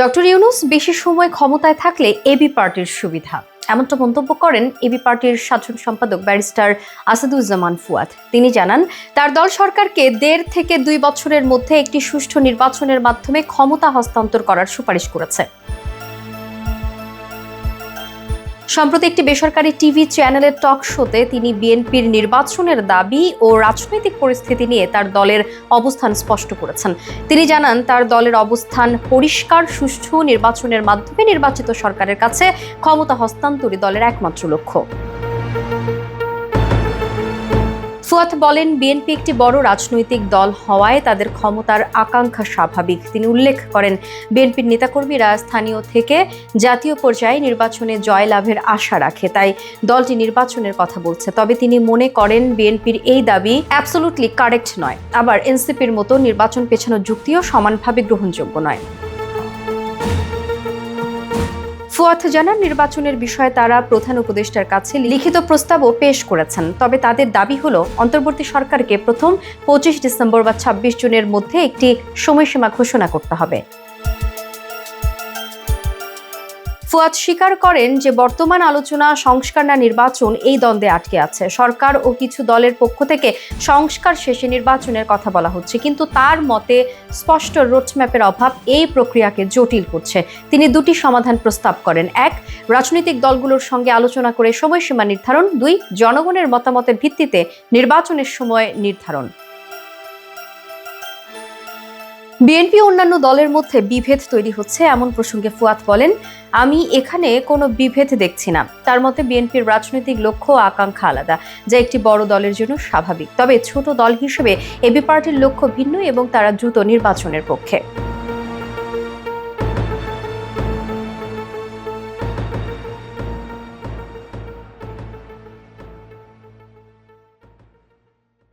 Doctor Yunus বেশি সময় ক্ষমতায় থাকলে এবি পার্টির সুবিধা, এমনটা মন্তব্য করেন এবি পার্টির সাধারণ সম্পাদক ব্যারিস্টার আসাদুজ্জামান ফুয়াদ। তিনি জানান, তার দল সরকারকে ১.৫ থেকে ২ বছরের মধ্যে একটি সুষ্ঠু নির্বাচনের মাধ্যমে ক্ষমতা হস্তান্তর করার সুপারিশ করেছে। সম্প্রতি একটি বেসরকারি টিভি চ্যানেলের টক শোতে তিনি বিএনপির নির্বাচনের দাবি ও রাজনৈতিক পরিস্থিতি নিয়ে তার দলের অবস্থান স্পষ্ট করেছেন। তিনি জানান, তার দলের অবস্থান পরিষ্কার, সুষ্ঠু নির্বাচনের মাধ্যমে নির্বাচিত সরকারের কাছে ক্ষমতা হস্তান্তরই দলের একমাত্র লক্ষ্য। ফুয়াদ বলেন, বিএনপি একটি বড় রাজনৈতিক দল হওয়ায় তাদের ক্ষমতার আকাঙ্ক্ষা স্বাভাবিক। তিনি উল্লেখ করেন, বিএনপির নেতাকর্মীরা স্থানীয় থেকে জাতীয় পর্যায়ে নির্বাচনে জয়লাভের আশা রাখে, তাই দলটি নির্বাচনের কথা বলছে। তবে তিনি মনে করেন, বিএনপির এই দাবি অ্যাবসলিউটলি কারেক্ট নয়, আবার এনসিপির মতো নির্বাচন পেছানোর যুক্তিও সমানভাবে গ্রহণযোগ্য নয়। ফুয়াদ জানান, নির্বাচনের বিষয়ে তারা প্রধান উপদেষ্টার কাছে লিখিত প্রস্তাবও পেশ করেছেন। তবে তাদের দাবি হলো, অন্তর্বর্তী সরকারকে প্রথম ২৫ ডিসেম্বর বা ২৬ জুনের মধ্যে একটি সময়সীমা ঘোষণা করতে হবে। ফুয়াদ স্বীকার করেন যে বর্তমান আলোচনা সংস্কার না নির্বাচন এই দ্বন্দ্বে আটকে আছে। সরকার ও কিছু দলের পক্ষ থেকে সংস্কার শেষে নির্বাচনের কথা বলা হচ্ছে, কিন্তু তার মতে স্পষ্ট রোডম্যাপের অভাব এই প্রক্রিয়াকে জটিল করছে। তিনি দুটি সমাধান প্রস্তাব করেন: ১. রাজনৈতিক দলগুলোর সঙ্গে আলোচনা করে সময়সীমা নির্ধারণ; ২. জনগণের মতামতের ভিত্তিতে নির্বাচনের সময় নির্ধারণ। বিএনপি অন্যান্য দলের মধ্যে বিভেদ তৈরি হচ্ছে এমন প্রসঙ্গে ফুয়াদ বলেন, আমি এখানে কোনো বিভেদ দেখছি না। তার মতে, বিএনপির রাজনৈতিক লক্ষ্য ও আকাঙ্ক্ষা আলাদা, যা একটি বড় দলের জন্য স্বাভাবিক। তবে ছোট দল হিসেবে এবি পার্টির লক্ষ্য ভিন্ন এবং তারা দ্রুত নির্বাচনের পক্ষে।